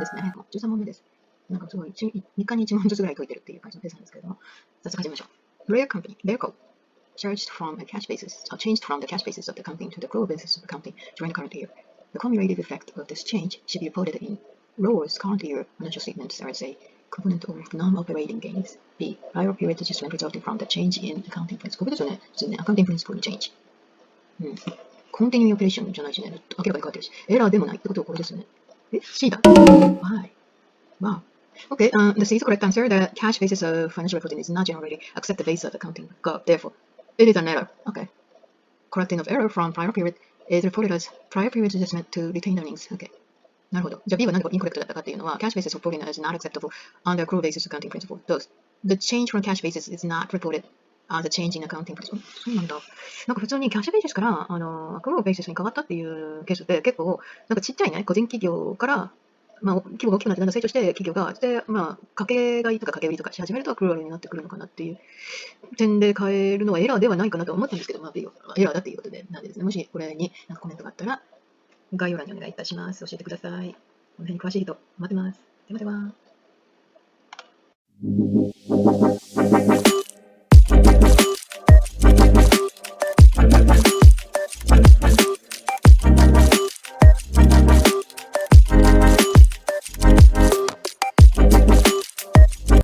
ですね。13問目です。なんかすごい、3日に1問ずつぐらい解いてるっていう感じのペースなんですけれども、早速始めましょう。Rare company, their code, changed from the cash basis of the accounting to the accrual basis of accounting during the current year. The cumulative effect of this change should be reported in Roar's current year financial statements as a component of non-operating gains. B. Prior period adjustment resulting from the change in accounting principle. これですよね。普通ね、accounting principle に change。Continuing operation じゃないしね、明らかに書いてるし。エラーでもないってことはこれですよね。C だ。Why? Wow. Okay, the C is the correct answer. The cash basis of financial reporting is not generally accepted base of accounting. Therefore, it is an error. Okay. Correcting of error from prior period is reported as prior period adjustment to retained earnings. Okay. なるほど。じゃあ B は何がインコレクトだったかっていうのは cash basis reporting is not acceptable under accrual basis accounting principle. Thus, the change from cash basis is not reported as a change in accounting principle. そうなんだ。なんか普通にキャッシュベーシスからaccrual basis に変わったっていうケースって結構なんかちっちゃいね個人企業から規模が大きくなってだんだん成長して企業がで掛け買いとか掛け売りとかし始めるとアクルールになってくるのかなっていう点で変えるのはエラーではないかなと思ったんですけど、B はエラーだっていうことでなんでですね。もしこれになんかコメントがあったら概要欄にお願いいたします。教えてください。この辺に詳しい人待ってます。ではでは。